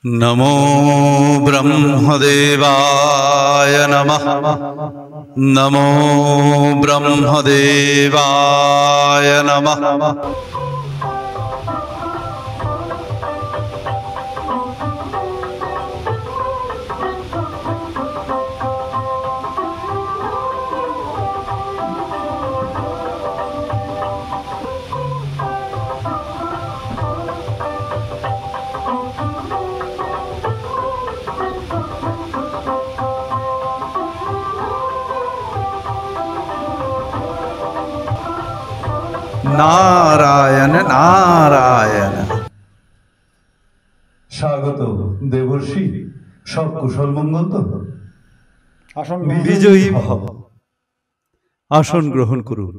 नमो ब्रह्मदेवाय नमः। नमो ब्रह्मदेवाय नमः। नारायण नारायण। স্বাগত দেবর্ষি, সব কুশল মঙ্গল তো? বিজয়ী ভব। আসন গ্রহণ করুন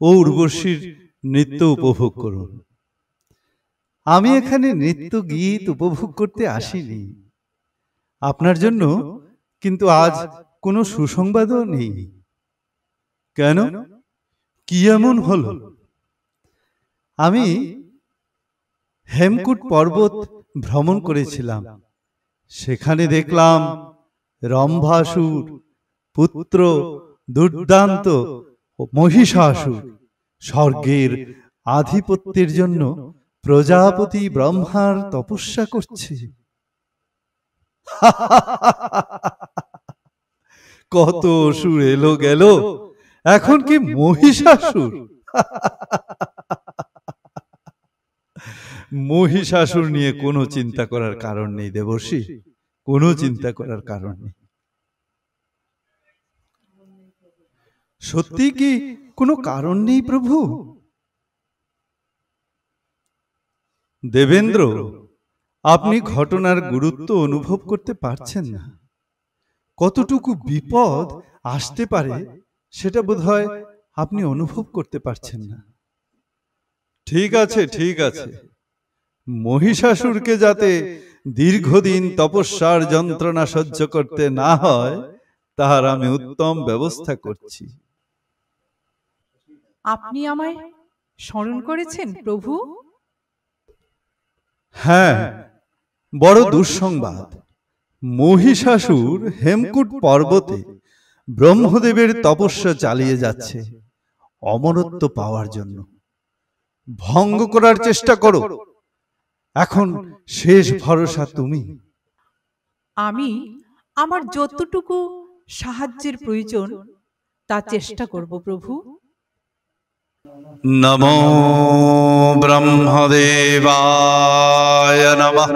ও উর্বশীর নৃত্য উপভোগ করুন। আমি এখানে নৃত্য গীত উপভোগ করতে আসিনি আপনার জন্য, কিন্তু আজ কোনো সুসংবাদও নেই। কেন, কি এমন হলো? আমি হেমকূট পর্বত ভ্রমণ করেছিলাম। সেখানে দেখলাম রম্ভাসুর পুত্র দুর্দান্ত মহিষাসুর স্বর্গের আধিপত্যের জন্য প্রজাপতি ব্রহ্মার তপস্যা করছে। কত অসুর এলো গেল, এখন কি মহিষাসুর? মহিষাসুর নিয়ে কোনো চিন্তা করার কারণ নেই দেবর্ষি, কোনো চিন্তা করার কারণ নেই। সত্যি কি কোনো কারণ নেই প্রভু? দেবেন্দ্র, আপনি ঘটনার গুরুত্ব অনুভব করতে পারছেন না। কতটুকু বিপদ আসতে পারে সেটা বোধহয় আপনি অনুভব করতে পারছেন না। ঠিক আছে, ঠিক আছে, মহিষাসুরকে যাতে দীর্ঘদিন তপস্যার যন্ত্রণা সহ্য করতে না হয় তার আমি উত্তম ব্যবস্থা করছি। আপনি আমায় স্মরণ করেছেন প্রভু? হ্যাঁ, বড় দুঃসংবাদ। মহিষাসুর হেমকূট পর্বতে ব্রহ্মদেবের তপস্যা চালিয়ে যাচ্ছে অমরত্ব পাওয়ার জন্য। ভঙ্গ করার চেষ্টা করো, এখন শেষ ভরসা তুমি। আমি আমার যতটুকু সাহায্যের প্রয়োজন তা চেষ্টা করব প্রভু। নমো ব্রহ্মদেবায় নমঃ।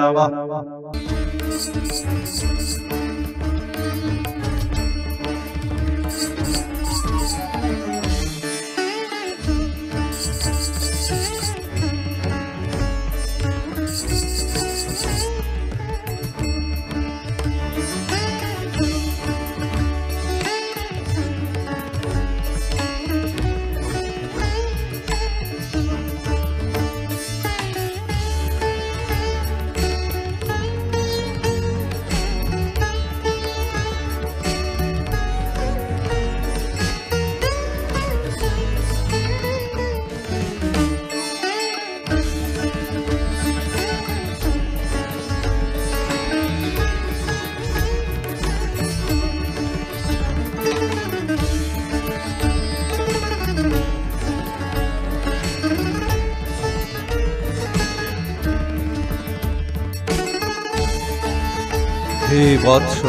হে বৎস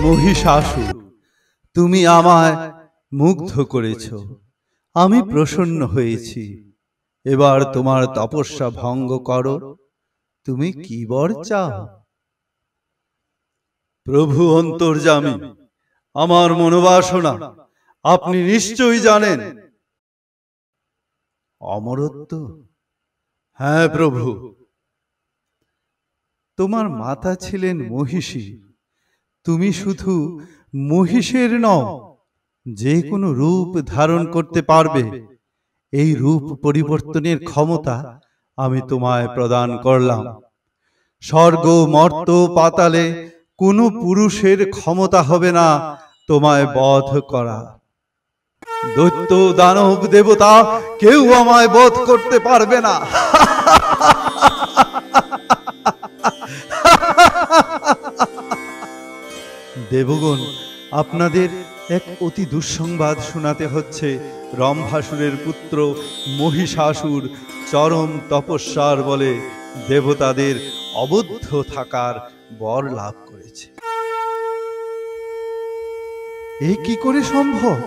মহিষাসুর, তুমি আমায় মুগ্ধ করেছ, আমি প্রসন্ন হয়েছি। এবার তোমার তপস্যা ভঙ্গ করো। তুমি কি বর চাও? প্রভু অন্তর্যামী, আমার মনোবাসনা আপনি নিশ্চয়ই জানেন। অমরত্ব? হ্যাঁ প্রভু। তোমার মাতা ছিলেন মহিষী। তুমি শুধু মহিষের নও, যে কোনো রূপ ধারণ করতে পারবে। এই রূপ পরিবর্তনের ক্ষমতা আমি তোমায় প্রদান করলাম। স্বর্গ মর্ত পাতালে কোনো পুরুষের ক্ষমতা হবে না তোমায় বধ করা। দৈত্য দানব দেবতা কেউ আমায় বধ করতে পারবে না। দেবগণ, আপনাদের এক অতি দুঃসংবাদ শোনাতে হচ্ছে। রম্ভাসুরের পুত্র মহিষাসুর চরম তপস্যার বলে দেবতাদের অবদ্ধ থাকার বর লাভ করেছে। এ কি করে সম্ভব?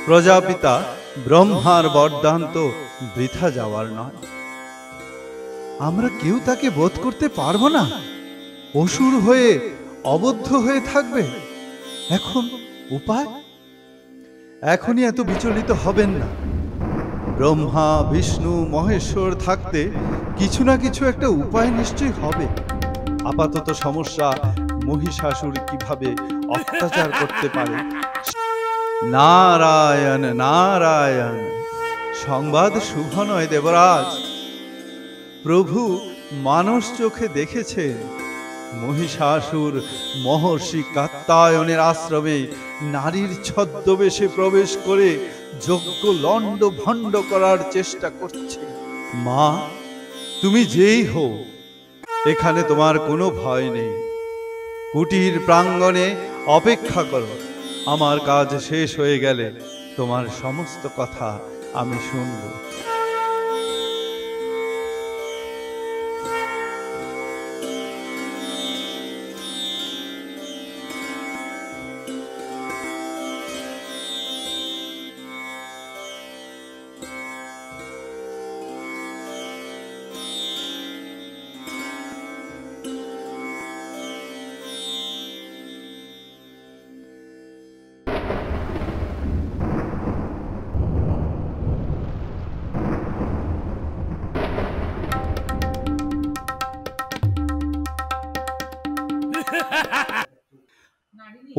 প্রজাপিতা ব্রহ্মার বরদান তো বৃথা যাওয়ার নয়। আমরা কেউ তাকে বোধ করতে পারবো না, অসুর হয়ে অবদ্ধ হয়ে থাকবে। এখন উপায়? এখনই এত বিচলিত হবেন না। ব্রহ্মা বিষ্ণু মহেশ্বর থাকতে কিছু না কিছু একটা উপায় নিশ্চয়ই হবে। আপাতত সমস্যা মহিষাসুর কিভাবে অত্যাচার করতে পারে। নারায়ণ নারায়ণ। সংবাদ শুভ নয় দেবরাজ। প্রভু মানস চোখে দেখেছেন মহিষাসুর মহর্ষি কাত্যায়নের আশ্রমে নারীর ছদ্মবেশে প্রবেশ করে যজ্ঞ লণ্ড ভণ্ড করার চেষ্টা করছে। মা, তুমি যেই হও, এখানে তোমার কোনো ভয় নেই। কুটির প্রাঙ্গণে অপেক্ষা করো। আমার কাজ শেষ হয়ে গেলে তোমার সমস্ত কথা আমি শুনব।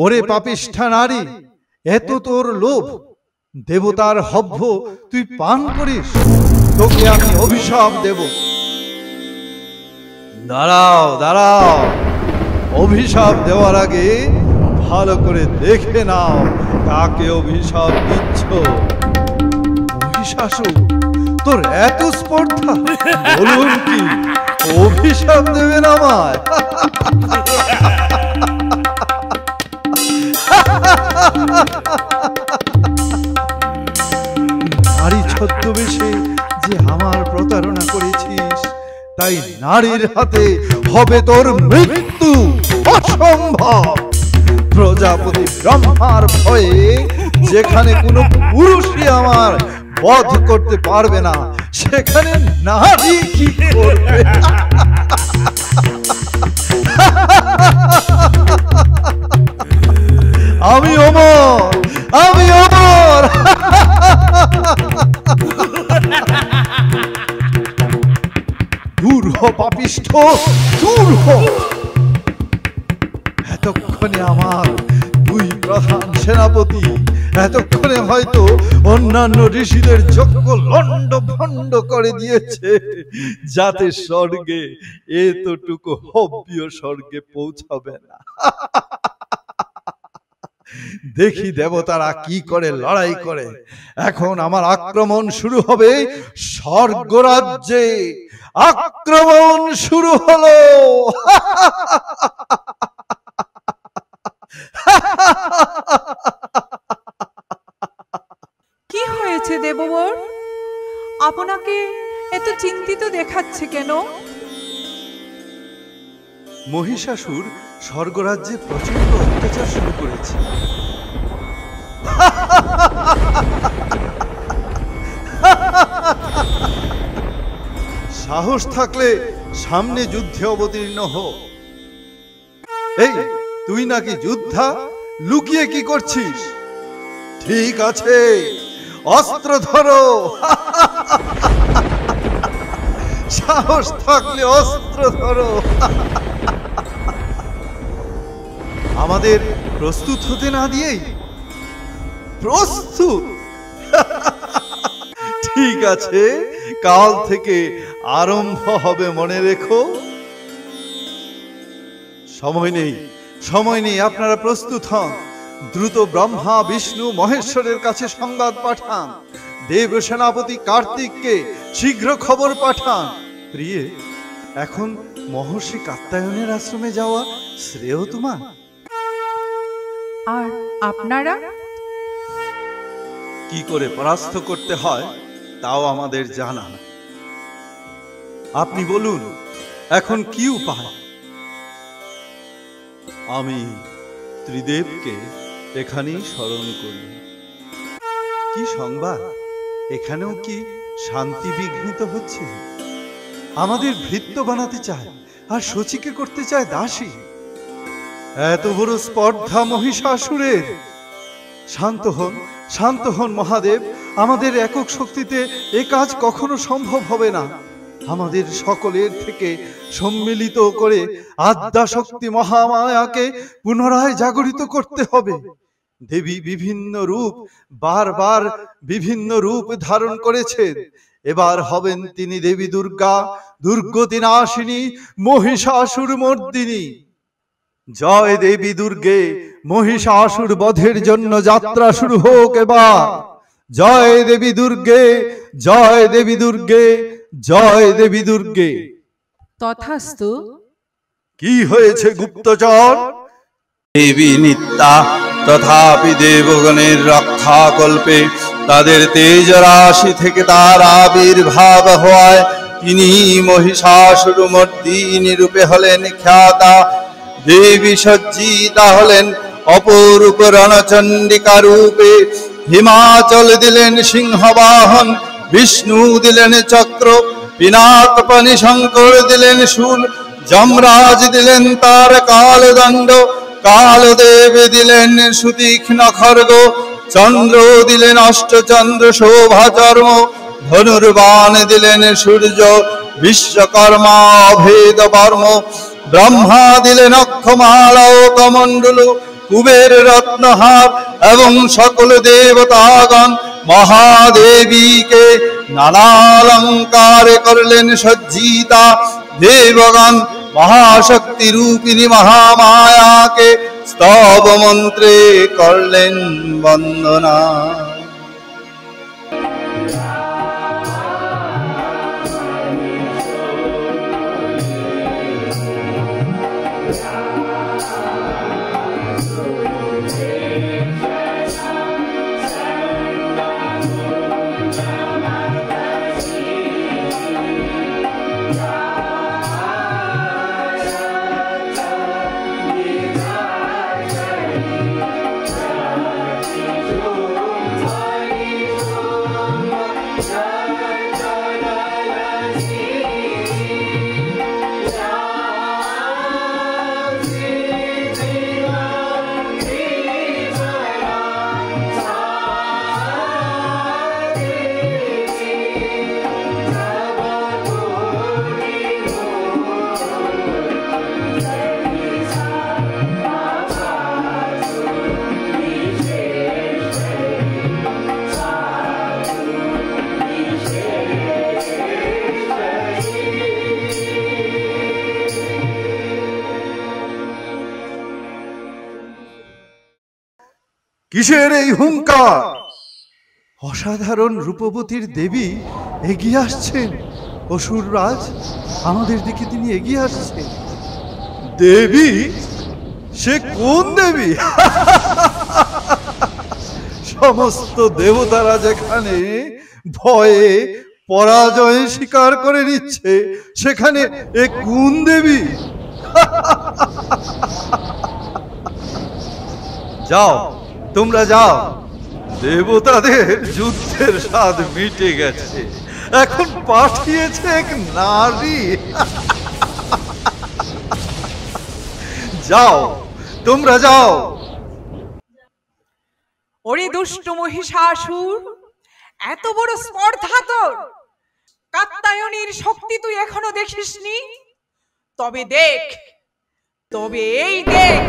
ওরে পাপিষ্ঠা নারী, এত তোর লোভ! দেবতার হব্য তুই পান করিস, তোকে আমি অভিশাপ দেব। দাঁড়াও দাঁড়াও, অভিশাপ দেওয়ার আগে ভালো করে দেখে নাও কাকে অভিশাপ দিচ্ছ। মহিষাসুর, তোর এত স্পর্ধা! বলুন কি অভিশাপ দেবেন আমায়? নারী ছদ্মবেশে যে আমার প্রতারণা করেছিস, তাই নারীর হাতে হবে তোর মৃত্যু। অসম্ভব! প্রজাপতি ব্রহ্মার ভয়ে যেখানে কোনো পুরুষই আমার বধ করতে পারবে না, সেখানে নারী কি করবে? আমি অমর, আমি অমর। দূর হ পাপিষ্ঠ, দূর হ। এতক্ষণে আমার দুই প্রধান সেনাপতি, এতক্ষণে হয়তো অন্যান্য ঋষিদের যজ্ঞ লণ্ড ভণ্ড করে দিয়েছে, যাতে স্বর্গে এতটুকু হব্য স্বর্গে পৌঁছাবে না। দেখি দেবতারা কি করে লড়াই করে। এখন আমার আক্রমণ শুরু হবে স্বর্গরাজ্যে। আক্রমণ শুরু হলো। কি হয়েছে দেববর? আপনাকে এত চিন্তিত দেখাচ্ছে কেন? মহিষাসুর স্বর্গরাজ্যে প্রচন্ড অত্যাচার শুরু করেছে। সাহস থাকলে সামনে যুদ্ধে অবতীর্ণ হো। এই, তুই নাকি যোদ্ধা, লুকিয়ে কি করছিস? ঠিক আছে, অস্ত্র ধরো। সাহস থাকলে অস্ত্র ধরো। আমাদের প্রস্তুত হতে না দিয়েই? প্রস্তুত? ঠিক আছে, কাল থেকে আরম্ভ হবে, মনে রেখো। সময় নেই, সময় নেই, আপনারা প্রস্তুত হন। দ্রুত ব্রহ্মা বিষ্ণু মহেশ্বরের কাছে সংবাদ পাঠান। দেব সেনাপতি কার্তিককে শীঘ্র খবর পাঠান। প্রিয়ে, এখন মহর্ষি কাত্যায়নের আশ্রমে যাওয়া শ্রেয় তোমার। আর আপনারা? কি করে পরাস্ত করতে হয় তাও আমাদের জানা। আপনি বলুন এখন কি উপায়? আমি ত্রিদেবকে এখানেই স্মরণ করি। কি সংবাদ? এখানেও কি শান্তি বিঘ্নিত হচ্ছে? আমাদের ভৃত্য বানাতে চায় আর শচীকে করতে চায় দাসী। এত বড় স্পর্ধা মহিষাসুরের। শান্ত হন, শান্ত হন মহাদেব। আমাদের একক শক্তিতে এ কাজ কখনো সম্ভব হবে না। আমাদের সকলের থেকে সম্মিলিত করে আদ্যাশক্তি মহামায়াকে পুনরায় জাগরিত করতে হবে। দেবী বিভিন্ন রূপ, বারবার বিভিন্ন রূপ ধারণ করেছেন। এবার হবেন তিনি দেবী দুর্গা, দুর্গতি নাশিনী, মহিষাসুর মর্দিনী। জয় দেবী দুর্গে, মহিষাসুর বধের জন্য যাত্রা শুরু হোক এবার। জয় দেবী দুর্গে, জয় দেবী দুর্গে, জয় দেবী দুর্গে। তথাস্তু। কি হয়েছে গুপ্তচর? দেবী নিত্যা, তথাপি দেবগণের রক্ষাকল্পে তাদের তেজ রাশি থেকে তার আবির্ভাব হওয়ায় তিনি মহিষাসুর মর্দিনী রূপে হলেন খ্যাতা। দেবী সজ্জিতা হলেন অপরূপ রণচণ্ডিকা রূপে। হিমাচল দিলেন সিংহবাহন, বিষ্ণু দিলেন চক্র, পিনাক পানি শঙ্কর দিলেন শূল, যমরাজ দিলেন তার কালদণ্ড, কালদেব দিলেন সুতীক্ষ্ণ খড়গ, চন্দ্র দিলেন অষ্টচন্দ্র শোভা চর্ম, ধনুর্বাণ দিলেন সূর্য বিশ্বকর্মা অভেদ বর্ম, ব্রহ্মা দিলেন অক্ষমালা ও কমণ্ডল, কুবের রত্নহার এবং সকল দেবতাগণ মহাদেবীকে নানালঙ্কারে করলেন সজ্জিতা। দেবগণ মহাশক্তি রূপিণী মহামায়াকে স্তব মন্ত্রে করলেন বন্দনা। কিসের এই হুঙ্কার? অসাধারণ রূপবতীর দেবী এগিয়ে আসছেন। অসুররাজ, আমাদের দিকে তিনি এগিয়ে আসছেন। দেবী? সে কোন দেবী? সমস্ত দেবতারা যেখানে ভয়ে পরাজয় স্বীকার করে নিচ্ছে, সেখানে এ কোন দেবী? যাও, তোমরা যাও। দেবতাদের যুদ্ধের স্বাদ মিটে গেছে, এখন পাঠিয়েছে এক নারী। যাও, তোমরা যাও। ওরে দুষ্ট মহিষাসুর, এত বড় স্পর্ধা তোর! কাত্যায়নীর শক্তি তুই এখনো দেখিসনি? তবে দেখ, তবে এই দেখ।